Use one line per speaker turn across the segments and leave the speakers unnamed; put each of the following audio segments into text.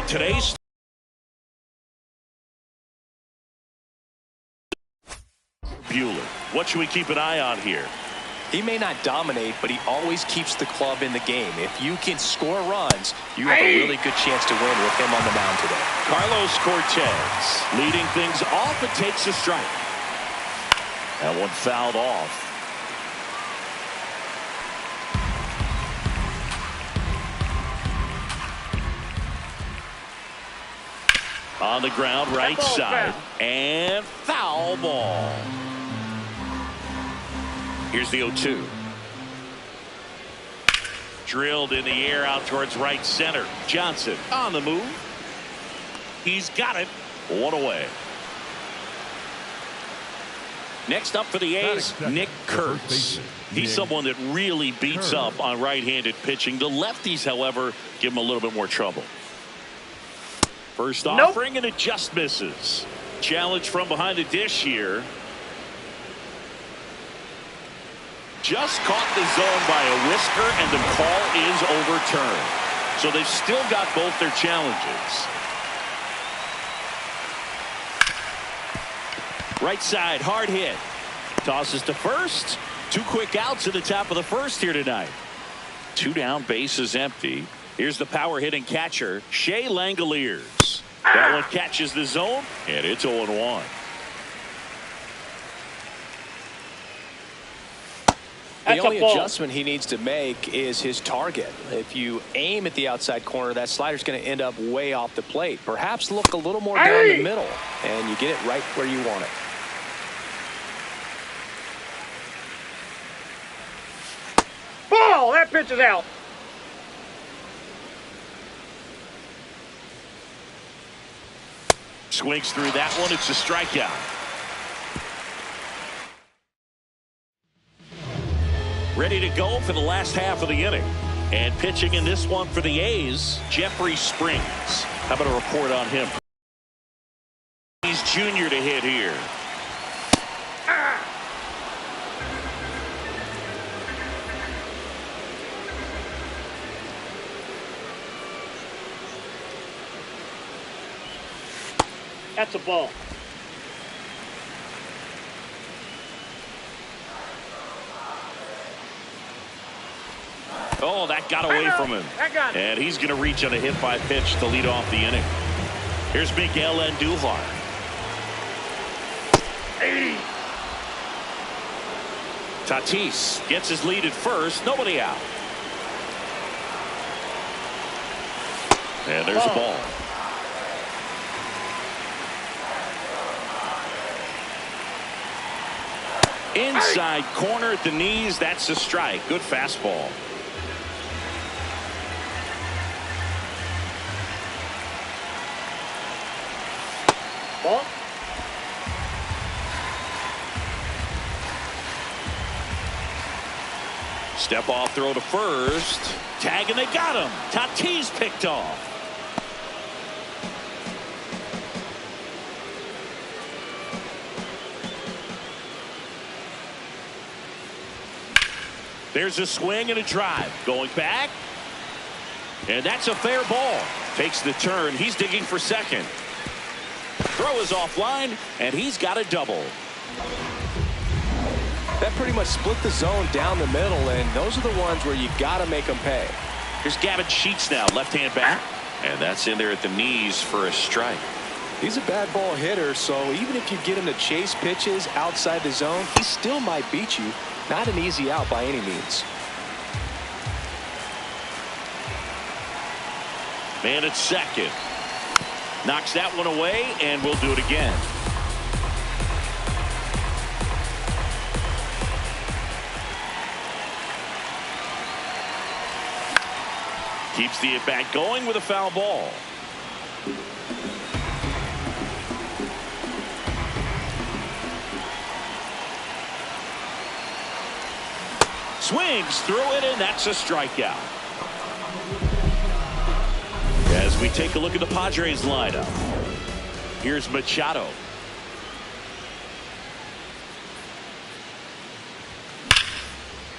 in today's Buehler. What should we keep an eye on here?
He may not dominate, but he always keeps the club in the game. If you can score runs, you have a really good chance to win with him on the mound today.
Carlos Cortez leading things off and takes a strike. That one fouled off. On the ground, right side, and foul ball. Here's the 0-2. Drilled in the air out towards right center. Johnson on the move. He's got it. One away. Next up for the A's, Nick Kurtz. He's someone that really beats up on right-handed pitching. The lefties, however, give him a little bit more trouble. First offering, and it just misses. Challenge from behind the dish here. Just caught the zone by a whisker, and the call is overturned. So they've still got both their challenges. Right side, hard hit. Tosses to first. 2 quick outs in the top of the first here tonight. 2 down, base is empty. Here's the power hitting catcher, Shea Langoliers. That one catches the zone, and it's 0-1.
The only adjustment he needs to make is his target. If you aim at the outside corner, that slider's going to end up way off the plate. Perhaps look a little more down the middle, and you get it right where you want it.
Ball! That pitch is out.
Swings through that one. It's a strikeout. Ready to go for the last half of the inning. And pitching in this one for the A's, Jeffrey Springs. How about a report on him? He's junior to hit here.
That's a ball.
Oh, that got away from him. And he's going to reach on a hit by pitch to lead off the inning. Here's Miguel Andujar.
80.
Tatis gets his lead at first. Nobody out. And there's a ball. Inside corner at the knees. That's a strike. Good fastball.
Ball.
Step off throw to first. Tag, and they got him. Tatis picked off. There's a swing and a drive. Going back. And that's a fair ball. Takes the turn. He's digging for second. Throw is offline, and he's got a double.
That pretty much split the zone down the middle, and those are the ones where you got to make them pay.
Here's Gavin Sheets now, left-hand bat. And that's in there at the knees for a strike.
He's a bad ball hitter, so even if you get him to chase pitches outside the zone, he still might beat you. Not an easy out by any means.
Man at second. Knocks that one away, and we'll do it again. Keeps the at-bat going with a foul ball. Swings through it, and that's a strikeout. As we take a look at the Padres lineup, here's Machado.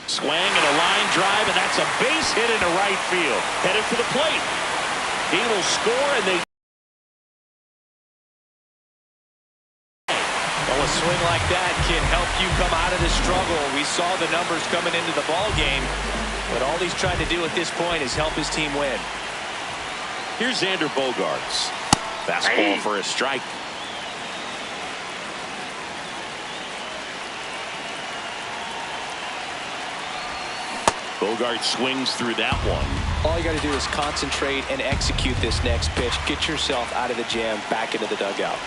Swing and a line drive, and that's a base hit into right field. Headed for the plate. He will score, and they...
Well, a swing like that can help you come out of the struggle. We saw the numbers coming into the ball game, but all he's trying to do at this point is help his team win.
Here's Xander Bogaerts. Fastball for a strike. Bogaerts swings through that one.
All you got to do is concentrate and execute this next pitch. Get yourself out of the jam, back into the dugout.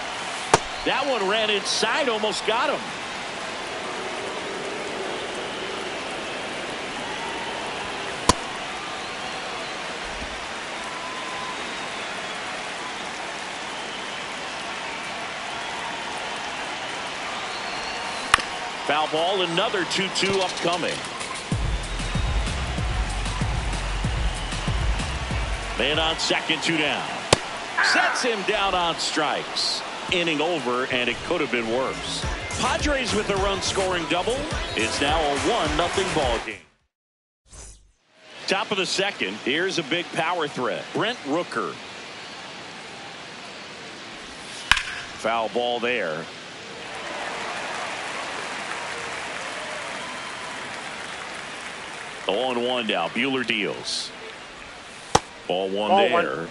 That one ran inside, almost got him. Foul ball, another 2-2 upcoming. Man on second, 2 down. Sets him down on strikes. Inning over, and it could have been worse. Padres with a run-scoring double. It's now a 1-0 ball game. Top of the second. Here's a big power threat. Brent Rooker. Foul ball there. The 0-1 now. Buehler deals. Ball one there.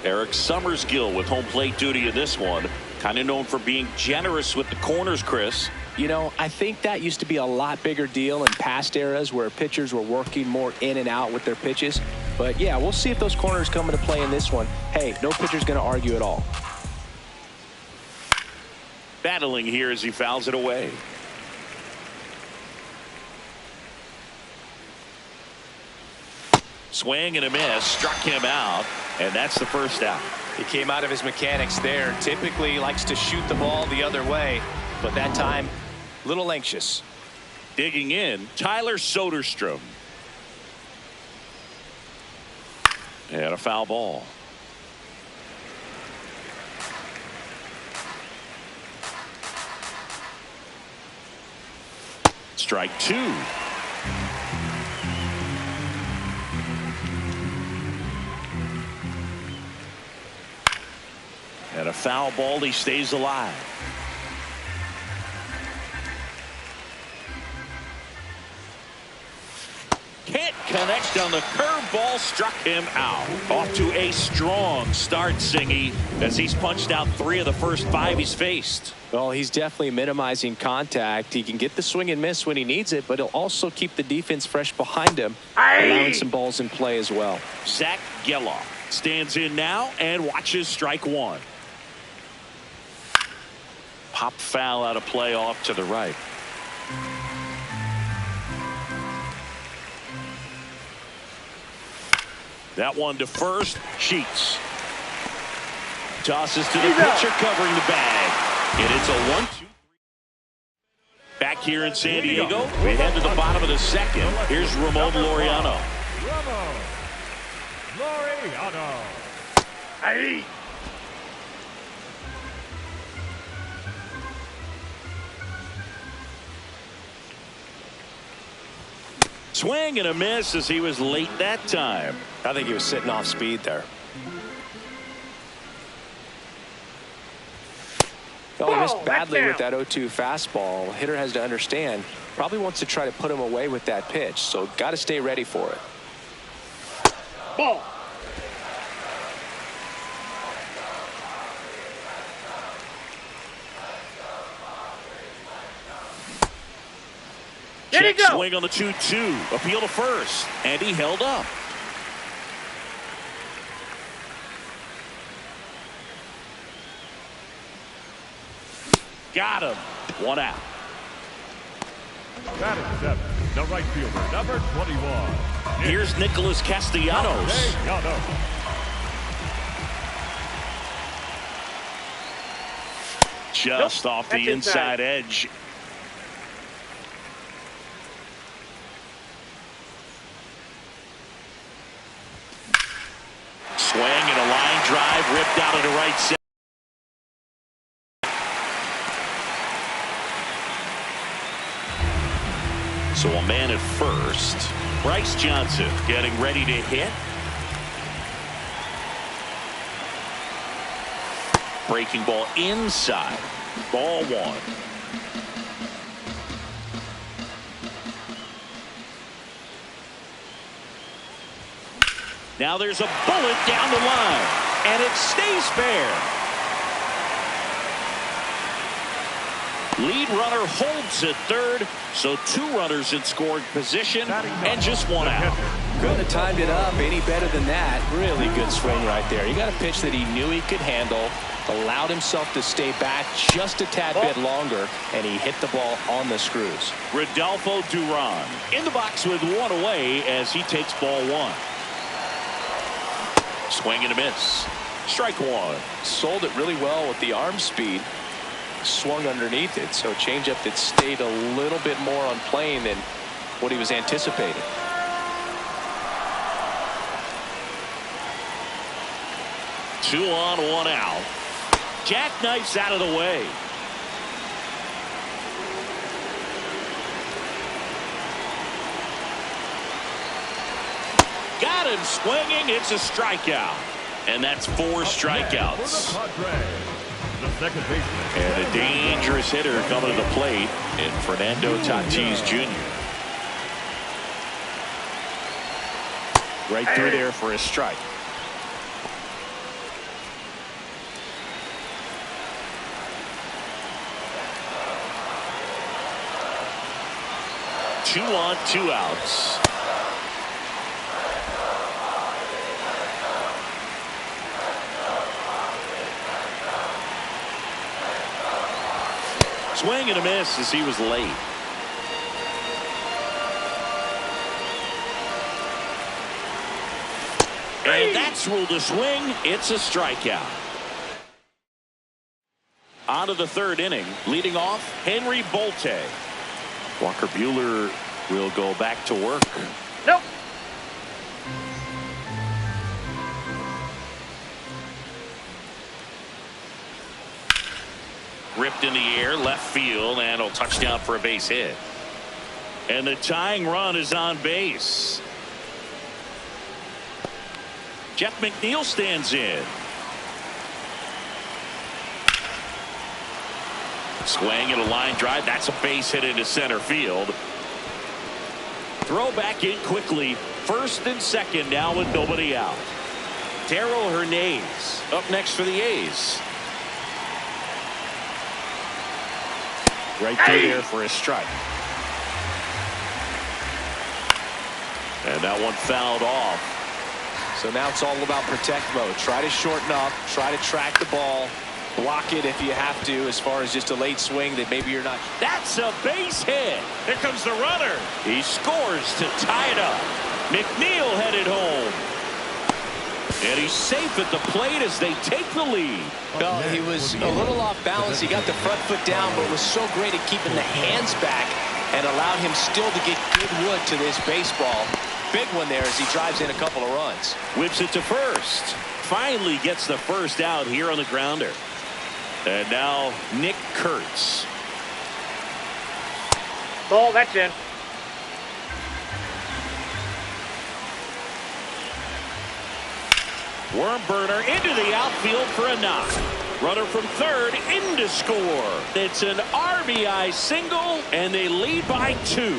Eric Summersgill with home plate duty in this one. Kind of known for being generous with the corners, Chris.
You know, I think that used to be a lot bigger deal in past eras where pitchers were working more in and out with their pitches. But yeah, we'll see if those corners come into play in this one. Hey, no pitcher's going to argue at all.
Battling here as he fouls it away. Swing and a miss, struck him out, and that's the first out.
He came out of his mechanics there. Typically likes to shoot the ball the other way, but that time, a little anxious.
Digging in, Tyler Soderstrom. And a foul ball. Strike 2. And a foul ball, he stays alive. Can't connect on the curveball, struck him out. Off to a strong start, Singy, as he's punched out 3 of the first 5 he's faced.
Well, he's definitely minimizing contact. He can get the swing and miss when he needs it, but he'll also keep the defense fresh behind him, allowing some balls in play as well.
Zach Geloff stands in now and watches strike 1. Pop foul out of play off to the right. That one to first. Sheets tosses to the pitcher covering the bag, and it's a 1-2. Back here in San Diego, we head to the bottom of the second. Here's Ramon Laureano.
Hey.
Swing and a miss as he was late that time.
I think he was sitting off speed there. He missed badly with that 0-2 fastball. Hitter has to understand, probably wants to try to put him away with that pitch, so got to stay ready for it.
Ball.
Check swing on the 2-2. Appeal to first, and he held up. Got him. 1 out.
Batting 7, the right fielder, number 21.
Here's Nicholas Castellanos. Just off the inside edge. Swing and a line drive ripped out into right center. So a man at first. Bryce Johnson getting ready to hit. Breaking ball inside. Ball one. Now there's a bullet down the line, and it stays fair. Lead runner holds at third, so 2 runners in scoring position and just 1 out.
Couldn't have timed it up any better than that. Really good swing right there. He got a pitch that he knew he could handle, allowed himself to stay back just a tad bit longer, and he hit the ball on the screws.
Rodolfo Duran in the box with 1 away as he takes ball 1. Swing and a miss. Strike 1.
Sold it really well with the arm speed. Swung underneath it, so a changeup that stayed a little bit more on plane than what he was anticipating.
Two on, 1 out. Jackknifes out of the way. Got him swinging. It's a strikeout. And that's 4 strikeouts.
The second baseman.
And a dangerous hitter coming to the plate in Fernando Tatis Jr.
Right through there for a strike.
Two on, 2 outs. Swing and a miss as he was late. And that's ruled a swing. It's a strikeout. On to the 3rd inning. Leading off, Henry Bolte. Walker Buehler will go back to work.
Nope.
Ripped in the air, left field, and a touchdown for a base hit. And the tying run is on base. Jeff McNeil stands in. Swing and a line drive. That's a base hit into center field. Throw back in quickly. 1st and 2nd now with nobody out. Darrell Hernandez up next for the A's.
Right through there for a strike.
And that one fouled off.
So now it's all about protect mode. Try to shorten up, try to track the ball, block it if you have to, as far as just a late swing that maybe you're not.
That's a base hit. There comes the runner. He scores to tie it up. McNeil headed home. And he's safe at the plate as they take the lead.
Well, he was a little off balance. He got the front foot down, but was so great at keeping the hands back and allowed him still to get good wood to this baseball. Big one there as he drives in a couple of runs.
Whips it to first. Finally gets the first out here on the grounder. And now Nick Kurtz.
Ball, that's in.
Worm burner into the outfield for a knock. Runner from 3rd in to score. It's an RBI single, and they lead by 2.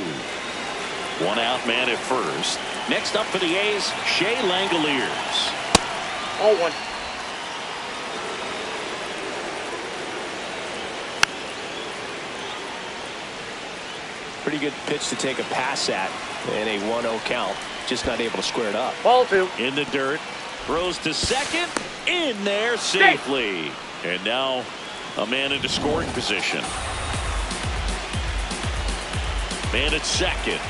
1 out man at first. Next up for the A's, Shea Langoliers.
All 1.
Pretty good pitch to take a pass at in a 1-0 count. Just not able to square it up.
Ball 2.
In the dirt. Throws to second. In there safely. And now a man into scoring position. Man at second.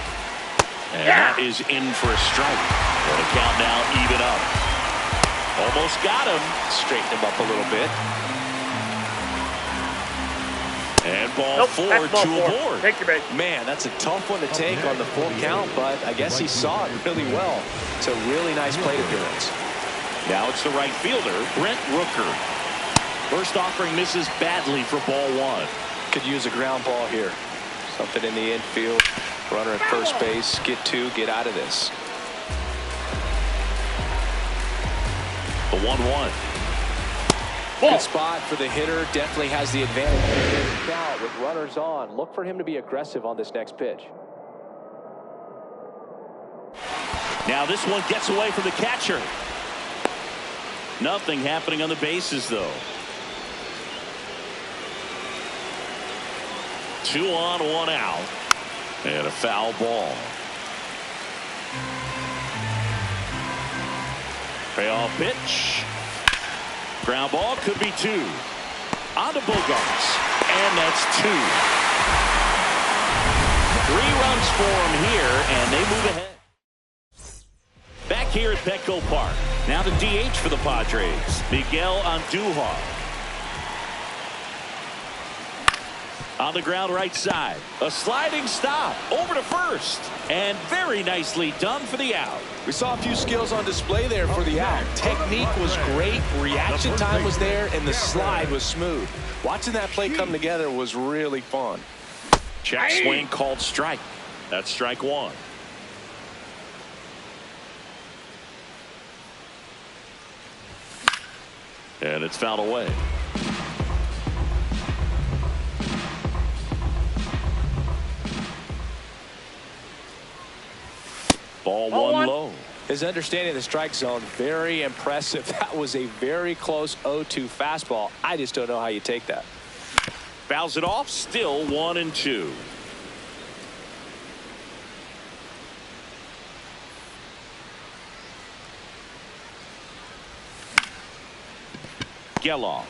And that is in for a strike. And the count now even up. Almost got him.
Straighten him up a little bit.
And ball 4
ball
to
4.
a board.
Take your base.
Man, that's a tough one to take on the full count, but I guess he saw it really well. It's a really nice plate appearance.
Now it's the right fielder, Brent Rooker. First offering misses badly for ball 1.
Could use a ground ball here. Something in the infield. Runner at first base. Get 2. Get out of this.
The 1-1.
Good spot for the hitter. Definitely has the advantage. Now with runners on, look for him to be aggressive on this next pitch.
Now this one gets away from the catcher. Nothing happening on the bases, though. 2 on, 1 out. And a foul ball. Payoff pitch. Ground ball, could be 2. On to Bogaerts. And that's 2. 3 runs for him here, and they move ahead. Back here at Petco Park. Now the DH for the Padres, Miguel Andujar. On the ground right side. A sliding stop over to first. And very nicely done for the out.
We saw a few skills on display there for the out. Technique was great. Reaction time was there. And the slide was smooth. Watching that play come together was really fun.
Check swing called strike. That's strike 1. And it's fouled away. Ball 1 low.
His understanding of the strike zone, very impressive. That was a very close 0-2 fastball. I just don't know how you take that.
Fouls it off. Still 1-2. Geloff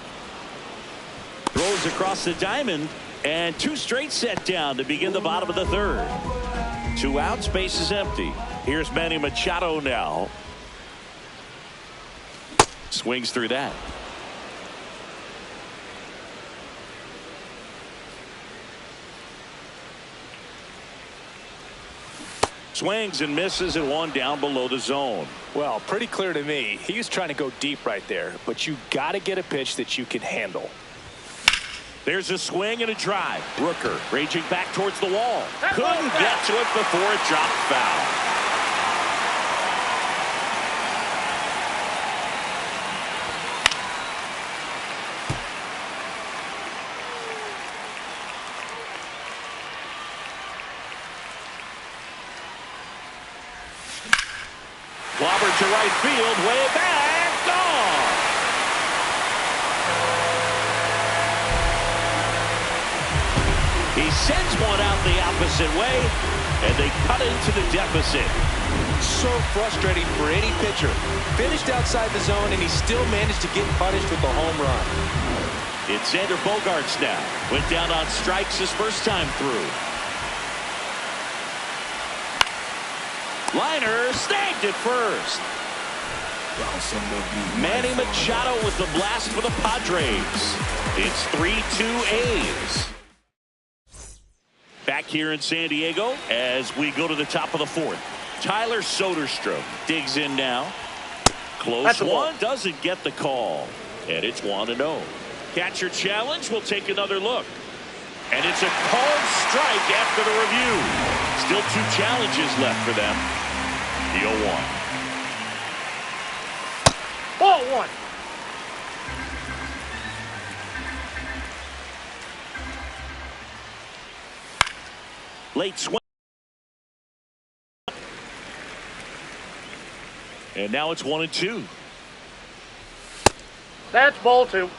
throws across the diamond, and 2 straight set down to begin the bottom of the 3rd. 2 outs, base is empty. Here's Manny Machado now. Swings through that. Swings and misses, and 1 down below the zone.
Well, pretty clear to me. He was trying to go deep right there, but you got to get a pitch that you can handle.
There's a swing and a drive. Rooker raging back towards the wall. Couldn't get to it before it dropped foul. Clobbered to right field, way back, gone. He sends one out the opposite way, and they cut into the deficit.
So frustrating for any pitcher. Finished outside the zone, and he still managed to get punished with a home run.
It's Xander Bogaerts now. Went down on strikes his first time through. Liner snagged it first. Manny Machado with the blast for the Padres. It's 3-2 A's. Back here in San Diego as we go to the top of the 4th. Tyler Soderstrom digs in now. Close one, doesn't get the call. And it's 1-0. Catcher challenge, will take another look. And it's a called strike after the review. Still 2 challenges left for them. The 0-1.
Ball 1.
Late swing. And now it's 1-2.
That's ball 2.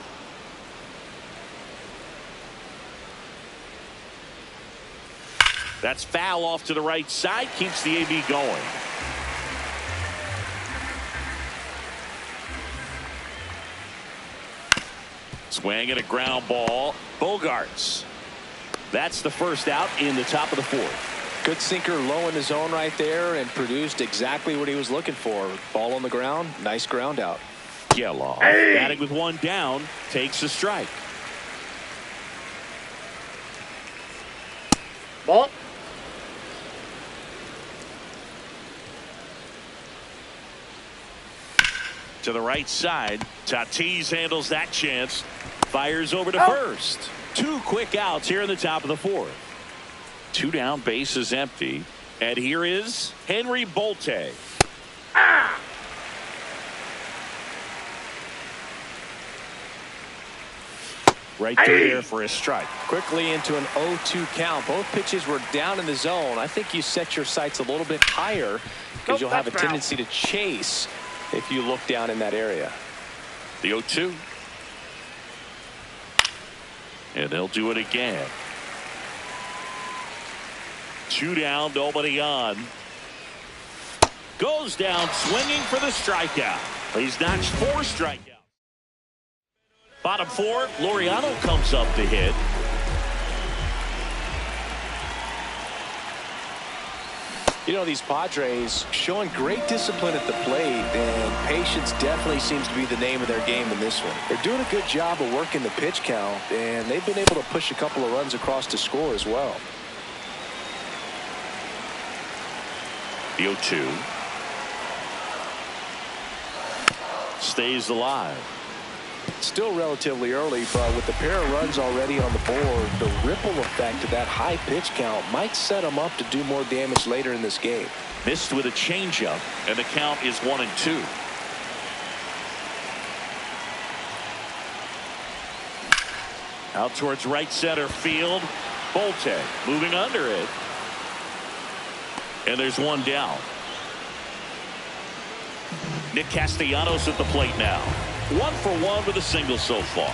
That's foul off to the right side. Keeps the AB going. Swing and a ground ball. Bogaerts. That's the first out in the top of the 4th.
Good sinker low in the zone right there and produced exactly what he was looking for. Ball on the ground. Nice ground out.
Geloff batting with 1 down. Takes a strike.
Ball.
To the right side. Tatis handles that chance. Fires over to first. 2 quick outs here in the top of the 4th. 2 down, base is empty. And here is Henry Bolte. Right through there for a strike.
Quickly into an 0-2 count. Both pitches were down in the zone. I think you set your sights a little bit higher because you'll have a tendency to chase if you look down in that area.
The 0-2. And they'll do it again. 2 down, nobody on. Goes down swinging for the strikeout. He's notched 4 strikeouts. Bottom 4, Laureano comes up to hit.
You know, these Padres showing great discipline at the plate, and patience definitely seems to be the name of their game in this one. They're doing a good job of working the pitch count, and they've been able to push a couple of runs across to score as well.
The 0-2. Stays alive.
Still relatively early, but with the pair of runs already on the board, the ripple effect of that high pitch count might set them up to do more damage later in this game.
Missed with a changeup, and the count is 1-2. Out towards right center field. Bolte moving under it. And there's 1 down. Nick Castellanos at the plate now. 1 for 1 with a single so far.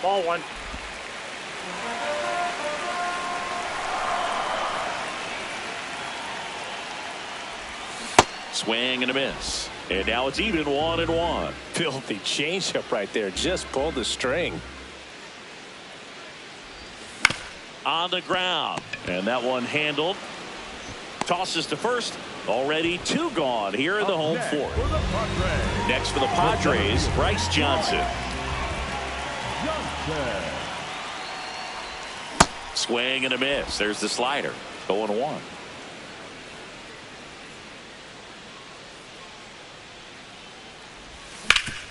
Ball 1.
Swing and a miss. And now it's even 1-1.
Filthy changeup right there. Just pulled the string.
On the ground. And that one handled. Tosses to first. Already 2 gone here in the home 4th. Next for the Padres, Bryce Johnson. Swing and a miss. There's the slider. 0-1.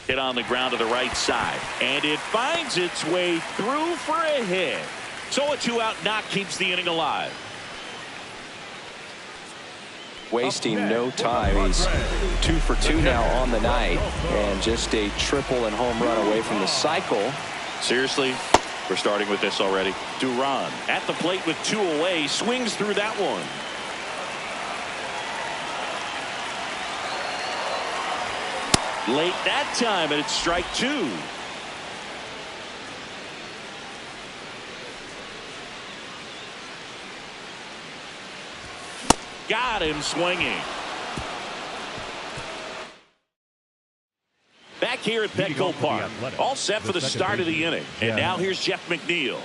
Hit on the ground to the right side. And it finds its way through for a hit. So a 2-out knock keeps the inning alive.
Wasting no time. He's 2 for 2 now on the night, and just a triple and home run away from the cycle.
Seriously, we're starting with this already. Duran at the plate with 2 away, swings through that one. Late that time, and it's strike 2. Got him swinging. Back here at Petco Park. All set for the start of the inning. And now here's Jeff McNeil.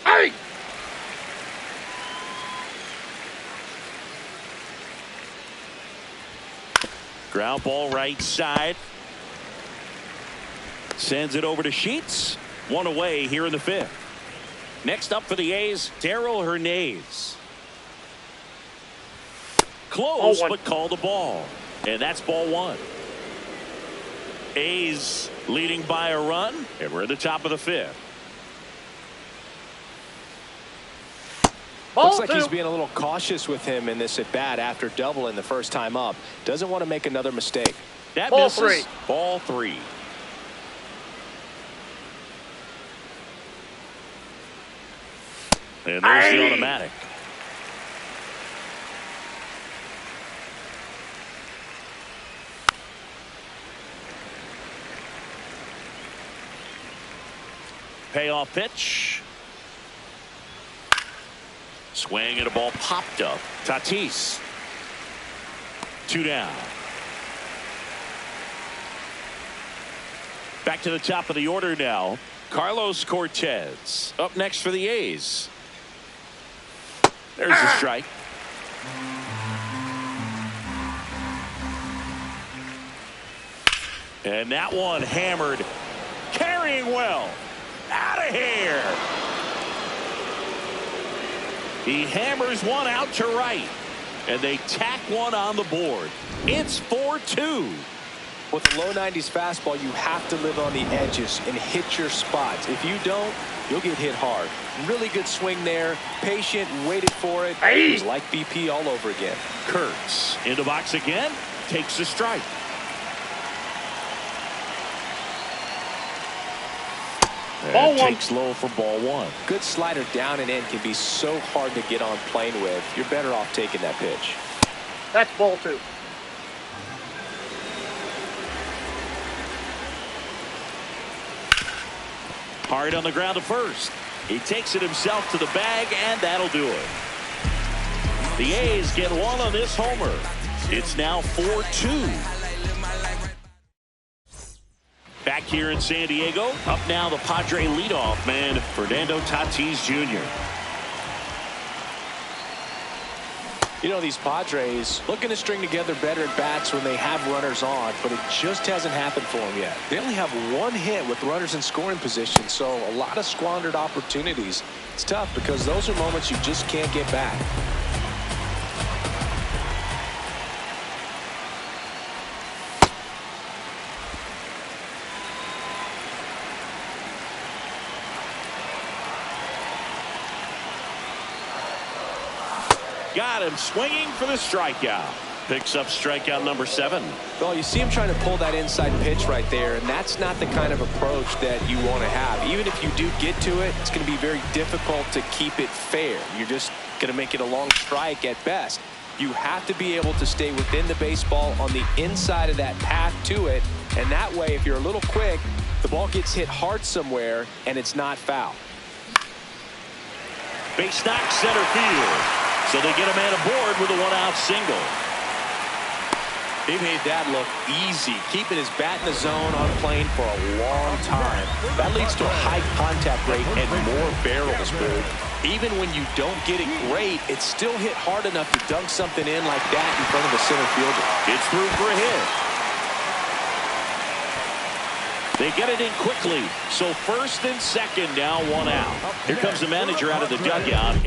Hey!
Ground ball right side. Sends it over to Sheets. 1 away here in the 5th. Next up for the A's, Darrell Hernandez. Close, but called the ball. And that's ball 1. A's leading by a run, and we're at the top of the 5th.
Looks like he's being a little cautious with him in this at bat after doubling the first time up. Doesn't want to make another mistake.
That
ball
misses.
3.
Ball 3. And there's the automatic. Payoff pitch. Swing and a ball popped up. Tatis. 2 down. Back to the top of the order now. Carlos Cortez up next for the A's. There's a strike. And that one hammered. Carrying well. Out of here. He hammers one out to right. And they tack one on the board. It's 4-2.
With a low 90s fastball, you have to live on the edges and hit your spots. If you don't, you'll get hit hard. Really good swing there. Patient, waited for it. It was like BP all over again.
Kurtz in the box again. Takes a strike.
Ball one.
Takes low for ball one.
Good slider down and in can be so hard to get on plane with. You're better off taking that pitch.
That's ball two.
Hard on the ground to first. He takes it himself to the bag, and that'll do it. The A's get one on this homer. It's now 4-2. Back here in San Diego, up now the Padre leadoff man, Fernando Tatis Jr.
You know, these Padres looking to string together better at bats when they have runners on, but it just hasn't happened for them yet. They only have one hit with runners in scoring position, so a lot of squandered opportunities. It's tough because those are moments you just can't get back.
Got him swinging for the strikeout. Picks up strikeout number 7.
Well, you see him trying to pull that inside pitch right there, and that's not the kind of approach that you want to have. Even if you do get to it, it's going to be very difficult to keep it fair. You're just going to make it a long strike at best. You have to be able to stay within the baseball on the inside of that path to it, and that way, if you're a little quick, the ball gets hit hard somewhere, and it's not foul.
Base knock center field. So they get a man aboard with a one-out single.
They made that look easy, keeping his bat in the zone on plane for a long time. That leads to a high contact rate and more barrels, Boo. Even when you don't get it great, it's still hit hard enough to dunk something in like that in front of the center fielder.
It's through for a hit. They get it in quickly. So first and second now, one out. Here comes the manager out of the dugout.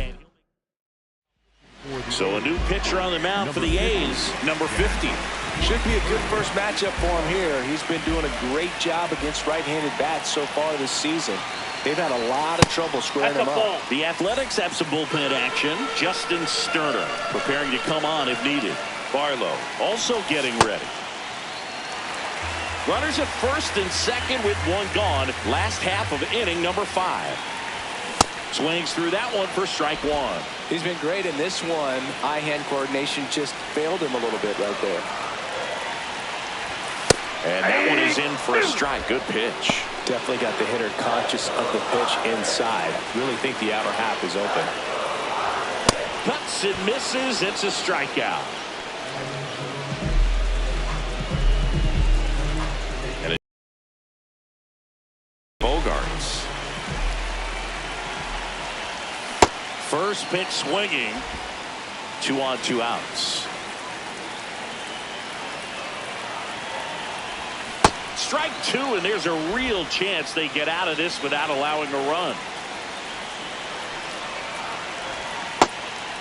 So a new pitcher on the mound for the A's, number 50.
Should be a good first matchup for him here. He's been doing a great job against right-handed bats so far this season. They've had a lot of trouble squaring him up.
The Athletics have some bullpen action. Justin Sterner preparing to come on if needed. Barlow also getting ready. Runners at first and second with one gone. Last half of inning number 5. Swings through that one for strike 1.
He's been great in this one. Eye-hand coordination just failed him a little bit right there.
And that one is in for a strike. Good pitch.
Definitely got the hitter conscious of the pitch inside. Really think the outer half is open.
Cuts and misses. It's a strikeout. And Bogarts. First pitch swinging. 2 on, 2 outs. Strike 2, and there's a real chance they get out of this without allowing a run.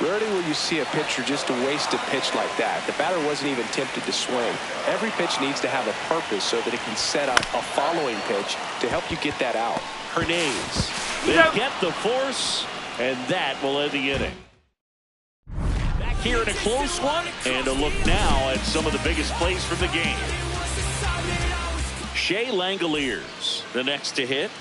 Rarely will you see a pitcher just waste a pitch like that. The batter wasn't even tempted to swing. Every pitch needs to have a purpose so that it can set up a following pitch to help you get that out.
Hernandez. They get the force, and that will end the inning. Back here in a close one, and a look now at some of the biggest plays from the game. Shea Langoliers, the next to hit.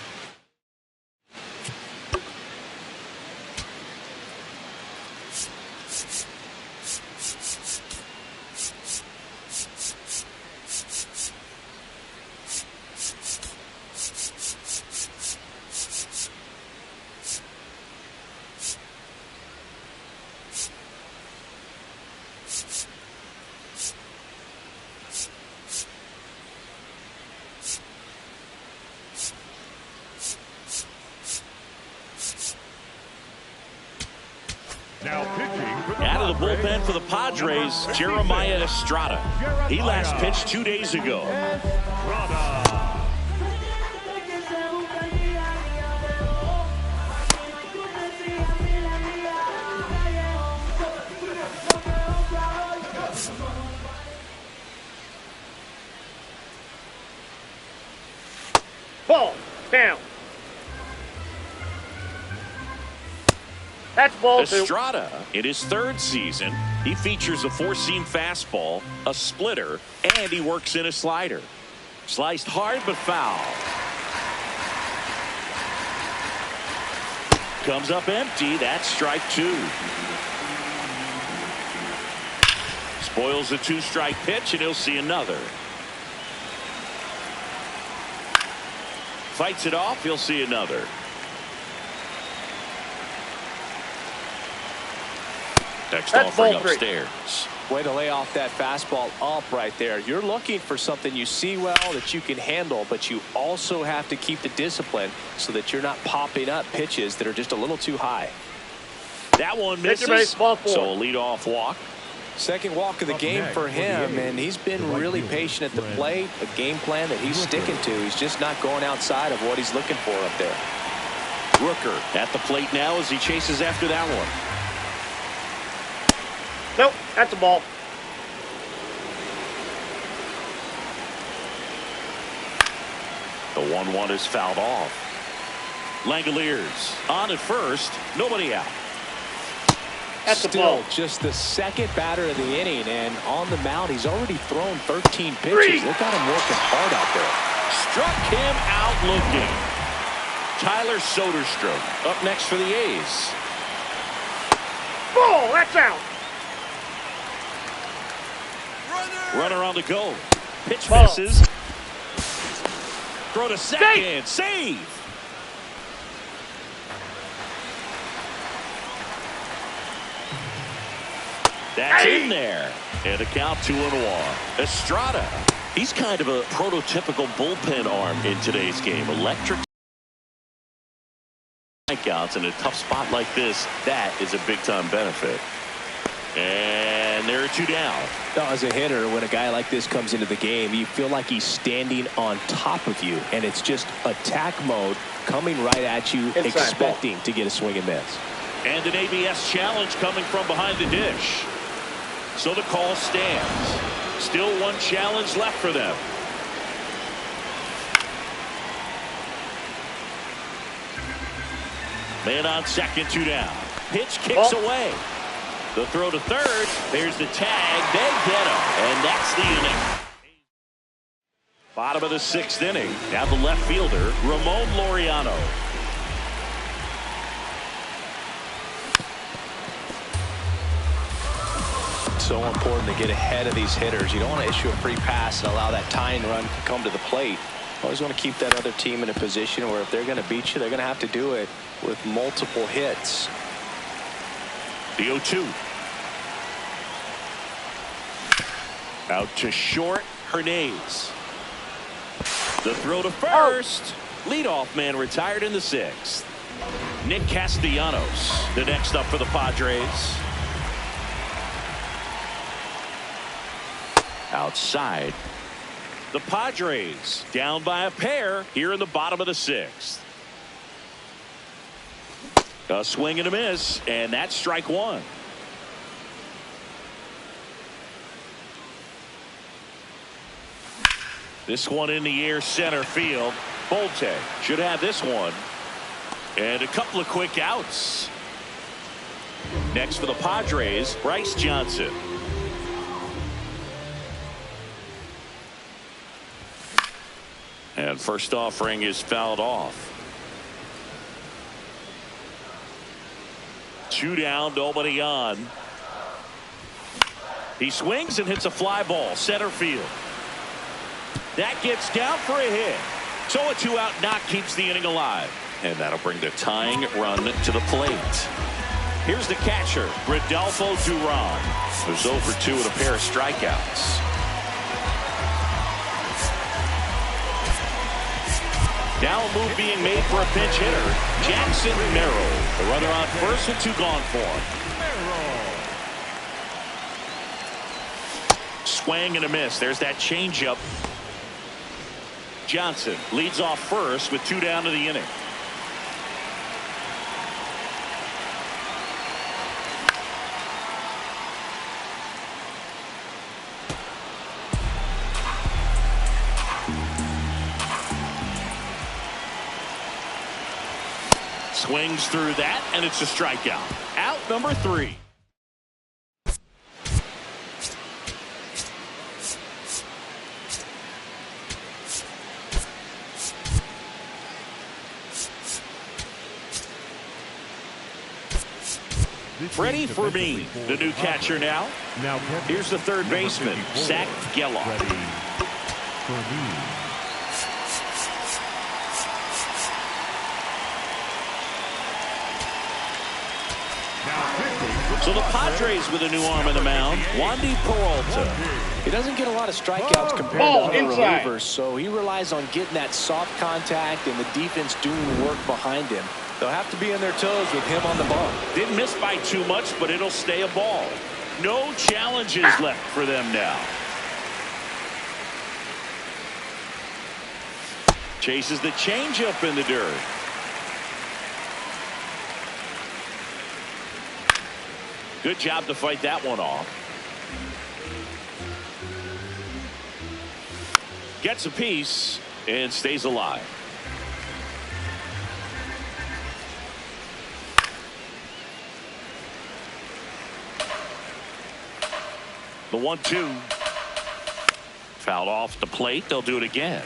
Out of the bullpen for the Padres, Jeremiah Estrada. He last pitched 2 days ago.
Ball down. That's ball 2.
Estrada, in his 3rd season, he features a 4-seam fastball, a splitter, and he works in a slider. Sliced hard but foul. comes up empty. That's strike two. Spoils the 2-strike pitch, and he'll see another. Fights it off. He'll see another. Next offering upstairs.
Way to lay off that fastball up right there. You're looking for something you see well that you can handle, but you also have to keep the discipline so that you're not popping up pitches that are just a little too high.
That one misses. So a leadoff walk.
Second walk of the game for him, and he's been really patient at the plate. A game plan that he's sticking to. He's just not going outside of what he's looking for up there.
Rooker at the plate now as he chases after that one.
Nope, that's a ball.
The 1-1 is fouled off. Langoliers on at first, nobody out.
That's a
Still
ball.
just the second batter of the inning, and on the mound he's already thrown 13 pitches. Look at him working hard out there.
Struck him out looking. Tyler Soderstrom up next for the A's.
Ball, that's out.
Runner on the go. Pitch misses. Throw to second. Save. That's in there. And a count 2-1. Estrada. He's kind of a prototypical bullpen arm in today's game. Electric strikeouts in a tough spot like this. That is a big-time benefit. And there are two down.
Now, as a hitter, when a guy like this comes into the game, you feel like he's standing on top of you, and it's just attack mode coming right at you, expecting to get a swing and miss.
And an ABS challenge coming from behind the dish. So the call stands. Still one challenge left for them. Man on second, two down. Pitch kicks away. The throw to third. There's the tag. They get him. And that's the inning. Bottom of the sixth inning. Now the left fielder, Ramon Laureano.
So important to get ahead of these hitters. You don't want to issue a free pass and allow that tying run to come to the plate. Always want to keep that other team in a position where if they're going to beat you, they're going to have to do it with multiple hits.
The 0-2. Out to short, Hernandez. The throw to first. Leadoff man retired in the sixth. Nick Castellanos, the next up for the Padres. Outside. The Padres down by a pair here in the bottom of the sixth. A swing and a miss, and that's strike one. This one in the air, center field. Bolte should have this one. And a couple of quick outs. Next for the Padres, Bryce Johnson. And first offering is fouled off. Two down, nobody on. He swings and hits a fly ball, center field. That gets down for a hit. So a 2-out knock keeps the inning alive. And that'll bring the tying run to the plate. Here's the catcher, Rodolfo Duran, who's 0 for 2 with a pair of strikeouts. Now a move being made for a pinch hitter, Jackson Merrill. The runner on first with 2 gone for him. Swing and a miss. There's that changeup. Johnson leads off first with 2 down to the inning. Swings through that, and it's a strikeout. Out number 3. Freddie Fermin, the new catcher now. Here's the third baseman, Zach Geloff. So the Padres with a new arm in the mound, Wandy Peralta.
He doesn't get a lot of strikeouts compared to other relievers, so he relies on getting that soft contact and the defense doing the work behind him. They'll have to be on their toes with him on the bump.
Didn't miss by too much, but it'll stay a ball. No challenges left for them now. Chases the changeup in the dirt. Good job to fight that one off. Gets a piece and stays alive. The 1-2. Fouled off the plate. They'll do it again.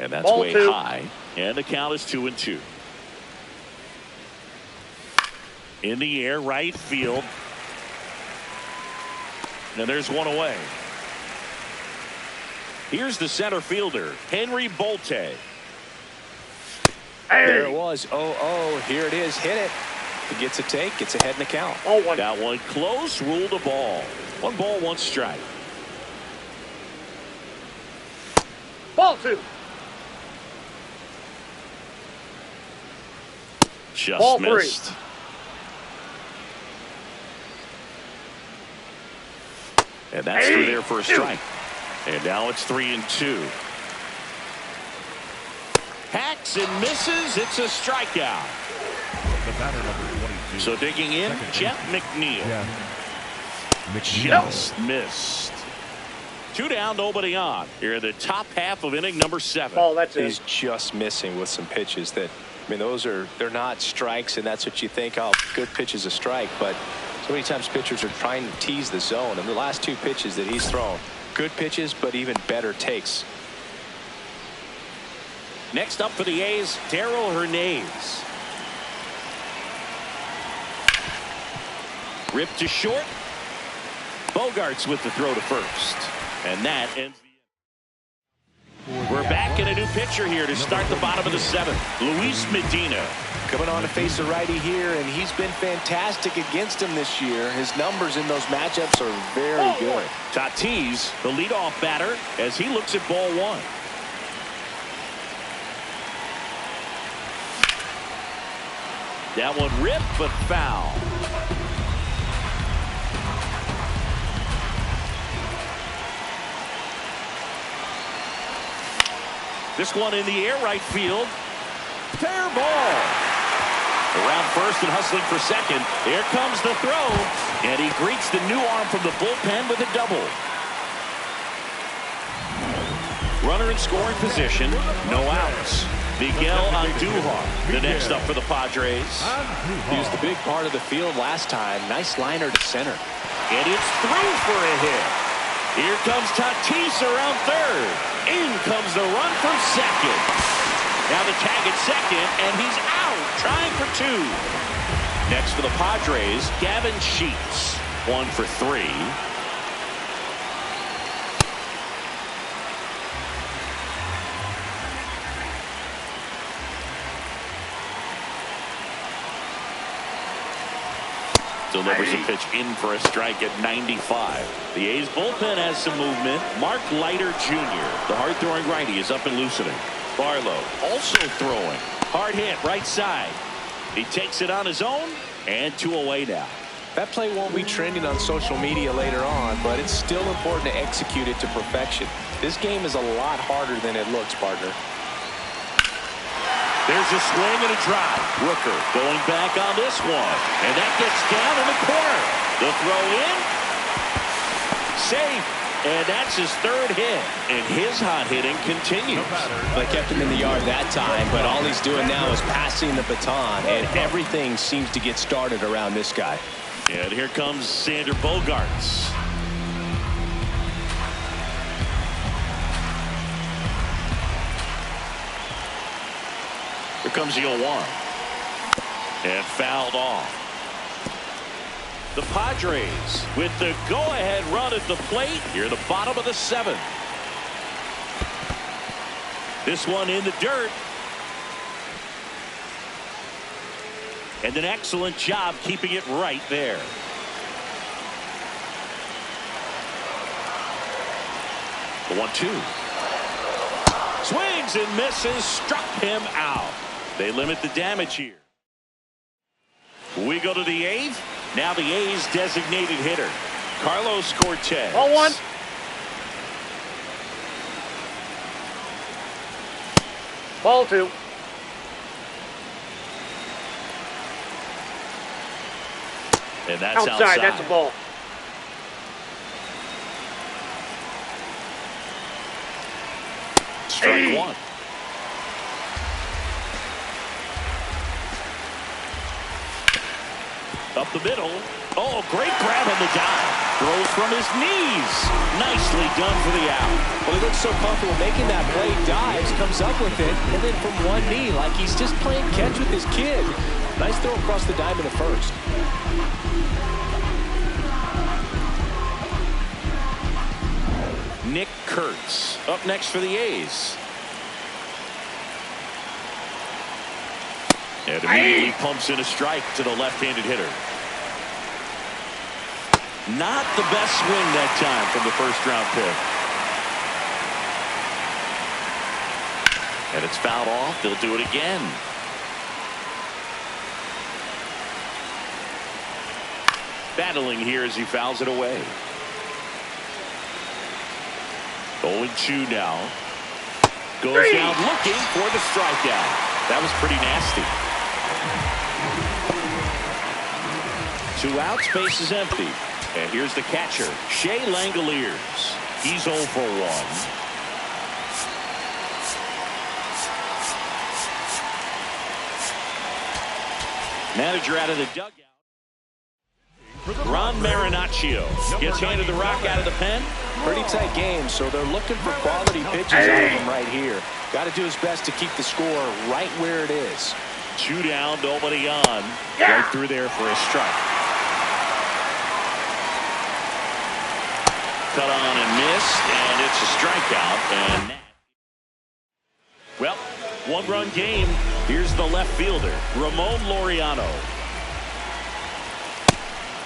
And that's way high. And the count is 2-2. In the air, right field. And there's one away. Here's the center fielder, Henry Bolte.
There it was. 0-0. Here it is. Hit it. He gets a take. Gets ahead in the count.
That one close. Ruled a ball. 1 ball, 1 strike.
Ball 2.
Just
ball
missed.
3.
And that's through there for a strike. And now it's 3-2. Hacks and misses. It's a strikeout.
The batter, number 22.
So digging in, Jeff McNeil. Just missed. 2 down, nobody on. Here in the top half of inning number 7.
Oh, that's it.
He's just missing with some pitches that, I mean, they're not strikes, and that's what you think, oh, good pitch is a strike. But so many times pitchers are trying to tease the zone. And the last 2 pitches that he's thrown, good pitches, but even better takes.
Next up for the A's, Darell Hernandez. Ripped to short. Bogarts with the throw to first. And that ends the inning. We're back in a new pitcher here to start the bottom of the 7th. Luis Medina.
Coming on to face a righty here, and he's been fantastic against him this year. His numbers in those matchups are very good.
Tatis, the leadoff batter, as he looks at ball 1. That one ripped, but foul. This one in the air, right field. Fair ball. Around first and hustling for second. Here comes the throw. And he greets the new arm from the bullpen with a double. Runner in scoring position. No outs. Miguel Andujar, the next up for the Padres.
He was the big part of the field last time. Nice liner to center.
And it's through for a hit. Here comes Tatis around third. In comes the run from second. Now the tag at second, and he's out, trying for 2. Next for the Padres, Gavin Sheets, 1 for 3. Delivers a pitch in for a strike at 95. The A's bullpen has some movement. Mark Leiter Jr., the hard-throwing righty, is up and loosening. Barlow also throwing. Hard hit right side. He takes it on his own, and 2 away now.
That play won't be trending on social media later on, but it's still important to execute it to perfection. This game is a lot harder than it looks, partner.
There's a swing and a drive. Rooker going back on this one. And that gets down in the corner. The throw in. Safe. And that's his 3rd hit. And his hot hitting continues.
They kept him in the yard that time, but all he's doing now is passing the baton, and everything seems to get started around this guy.
And here comes Xander Bogaerts. Here comes the 0-1. And fouled off. The Padres with the go-ahead run at the plate here at the bottom of the 7th. This one in the dirt. And an excellent job keeping it right there. The 1-2. Swings and misses. Struck him out. They limit the damage here. We go to the 8th. Now the A's designated hitter, Carlos Cortez.
0-1. Ball 2.
And that's outside.
That's a ball.
Strike 1. Up the middle. Oh, great grab on the dive. Throws from his knees. Nicely done for the out.
Well, he looks so comfortable making that play. Dives, comes up with it, and then from one knee, like he's just playing catch with his kid. Nice throw across the diamond at first.
Nick Kurtz up next for the A's. And immediately pumps in a strike to the left-handed hitter. Not the best swing that time from the first-round pick. And it's fouled off. They'll do it again. Battling here as he fouls it away. 0-2 now. Goes down looking for the strikeout. That was pretty nasty. 2 outs, base is empty. And here's the catcher, Shea Langoliers. He's 0 for 1. Manager out of the dugout. Ron Marinaccio gets handed the rock out of the pen.
Pretty tight game, so they're looking for quality pitches out of him right here. Got to do his best to keep the score right where it is.
2 down, nobody on. Right through there for a strike. Cut on and missed, and it's a strikeout. And well, 1-run game. Here's the left fielder, Ramon Laureano.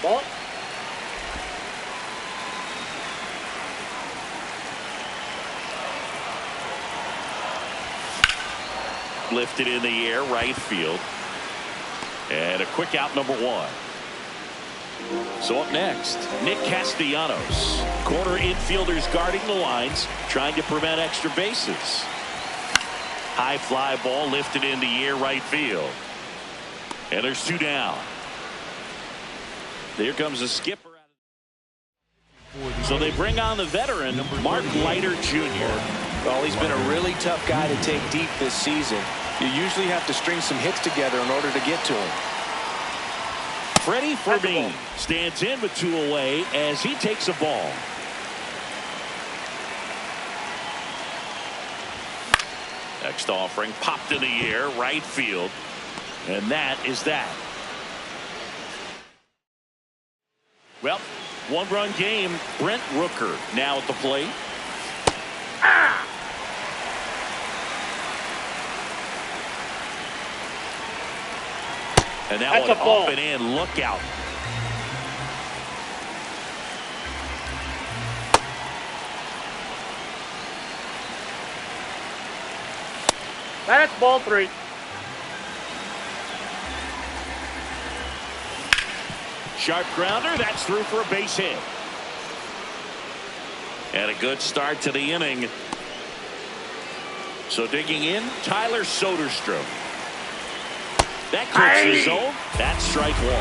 Ball.
Lifted in the air, right field. And a quick out, number 1. So up next, Nick Castellanos. Corner infielders guarding the lines, trying to prevent extra bases. High fly ball lifted in the air, right field. And there's 2 down. Here comes the skipper. So they bring on the veteran, Mark Leiter Jr.
Well, he's been a really tough guy to take deep this season. You usually have to string some hits together in order to get to him.
Freddie Fermin stands in with 2 away as he takes a ball. Next offering popped in the air, right field. And that is that. Well, 1-run game. Brent Rooker now at the plate. And that one up and in. Look out.
That's ball 3.
Sharp grounder. That's through for a base hit. And a good start to the inning. So digging in, Tyler Soderstrom. That clicks the zone. That's strike 1.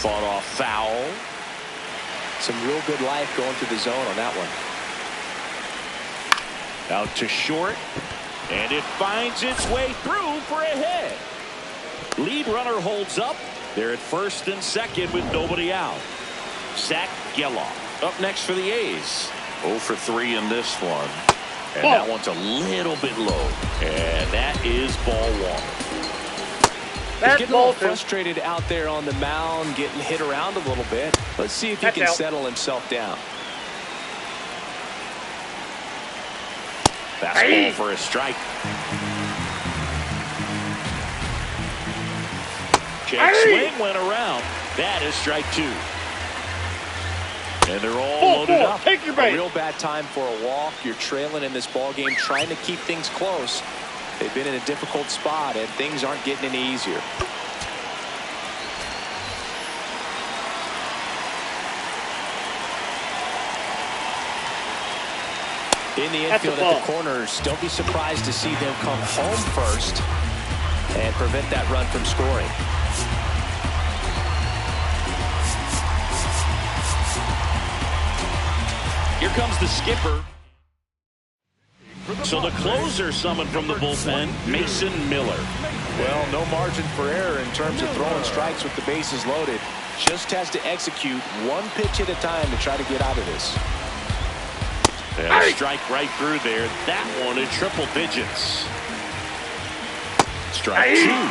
Fought off foul.
Some real good life going through the zone on that one.
Out to short. And it finds its way through for a hit. Lead runner holds up. They're at first and second with nobody out. Zach Geloff up next for the A's. 0 for 3 in this one. And that one's a little bit low. And that is ball one.
He's getting a little frustrated out there on the mound, getting hit around a little bit. Let's see if he can settle himself down.
Fastball for a strike. Check swing went around. That is strike two. And they're all loaded up.
Take your bait.
A real bad time for a walk. You're trailing in this ball game, trying to keep things close. They've been in a difficult spot, and things aren't getting any easier. In the infield at the corners, don't be surprised to see them come home first and prevent that run from scoring.
Here comes the skipper. So the closer summoned from the bullpen, Mason Miller.
Well, no margin for error in terms of throwing strikes with the bases loaded. Just has to execute one pitch at a time to try to get out of this.
And a strike right through there. That one in triple digits. Strike two.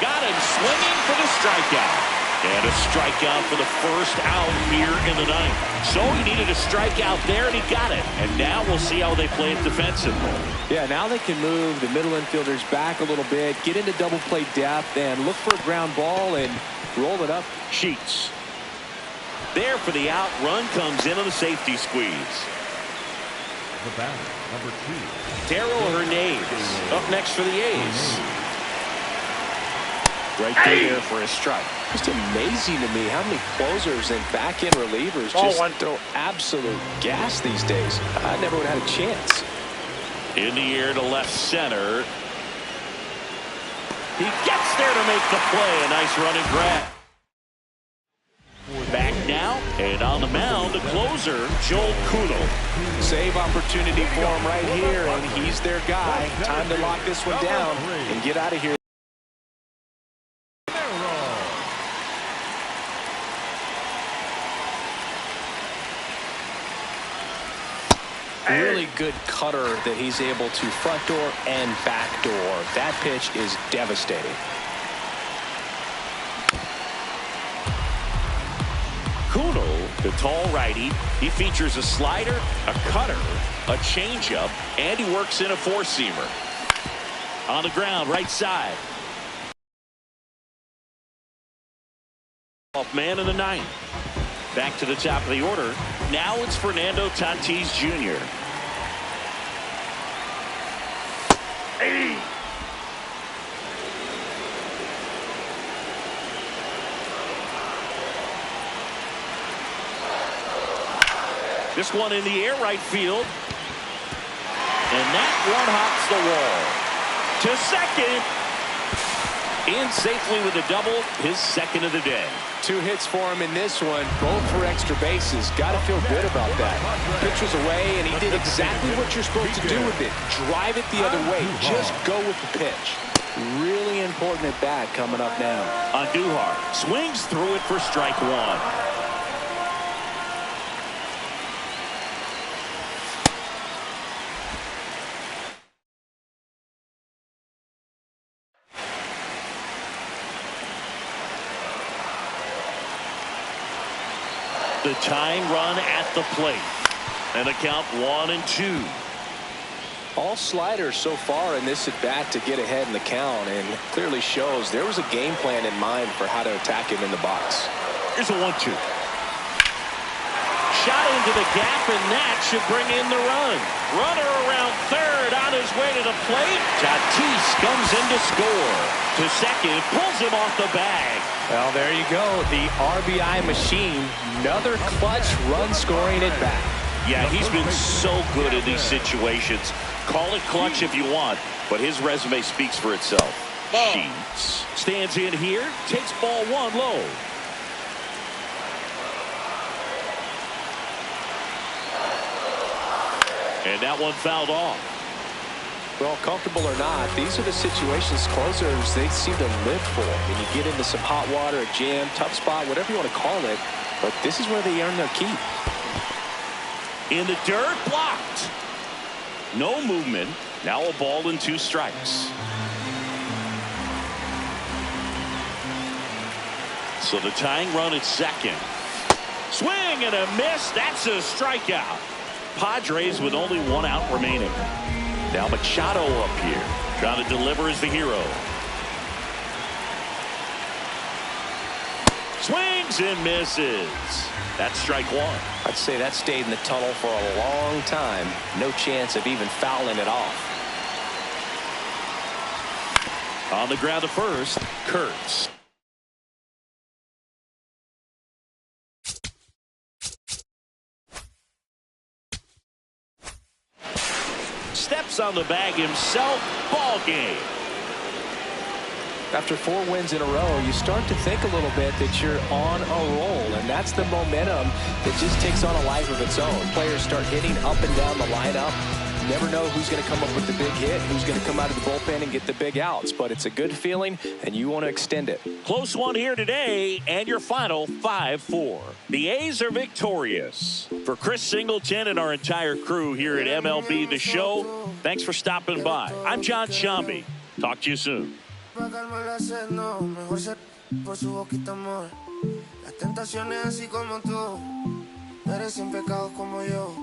Got him swinging for the strikeout. And a strikeout for the first out here in the ninth. So he needed a strikeout there, and he got it. And now we'll see how they play it defensively.
Yeah, now they can move the middle infielders back a little bit, get into double play depth, and look for a ground ball and roll it up.
Sheets. There for the out. Run comes in on the safety squeeze.
The batter, number 2.
Darrell Hernandez up next for the A's. Right through there for a strike.
Just amazing to me how many closers and back-end relievers just throw absolute gas these days. I never would have had a chance.
In the air to left center. He gets there to make the play. A nice run and grab. Back now, and on the mound, the closer, Joel Kuhnel.
Save opportunity for him right here, and he's their guy. Time to lock this one down and get out of here. Really good cutter that he's able to front door and back door. That pitch is devastating.
Kuhnel, the tall righty, he features a slider, a cutter, a changeup, and he works in a four-seamer. On the ground, right side. Man in the ninth. Back to the top of the order. Now it's Fernando Tatis Jr. This one in the air, right field. And that one hops the wall. To second. In safely with a double, his second of the day.
2 hits for him in this one, both for extra bases. Got to feel good about that. Pitch was away, and he did exactly what you're supposed to do with it. Drive it the other way. Just go with the pitch. Really important at bat coming up now.
Andujar swings through it for strike one. The tying run at the plate. And a count 1-2.
All sliders so far in this at bat to get ahead in the count, and clearly shows there was a game plan in mind for how to attack him in the box.
Here's a 1-2. Shot into the gap, and that should bring in the run. Runner around third on his way to the plate. Tatis comes in to score. To second, pulls him off the bag.
Well, there you go. The RBI machine. Another clutch run scoring at bat.
Yeah, he's been so good in these situations. Call it clutch if you want, but his resume speaks for itself. Sheets stands in here, takes ball one low. And that one fouled off.
Well, comfortable or not, these are the situations closers they seem to live for. When you get into some hot water, a jam, tough spot, whatever you want to call it, but this is where they earn their keep.
In the dirt, blocked. No movement. Now a ball and 2 strikes. So the tying run at second. Swing and a miss. That's a strikeout. Padres with only 1 out remaining. Now Machado up here, trying to deliver as the hero. Swings and misses. That's strike 1.
I'd say that stayed in the tunnel for a long time. No chance of even fouling it off.
On the ground to first, Kurtz. Steps on the bag himself. Ball game.
After 4 wins in a row, you start to think a little bit that you're on a roll, and that's the momentum that just takes on a life of its own. Players start hitting up and down the lineup. You never know who's going to come up with the big hit, who's going to come out of the bullpen and get the big outs, but it's a good feeling, and you want to extend it.
Close one here today, and your final 5-4. The A's are victorious. For Chris Singleton and our entire crew here at MLB The Show, thanks for stopping by. I'm John Shambi. Talk to you soon.
Pa' calmar la sed, no, mejor ser por su boquita, amor. Las tentaciones así como tú, no eres sin pecados como yo.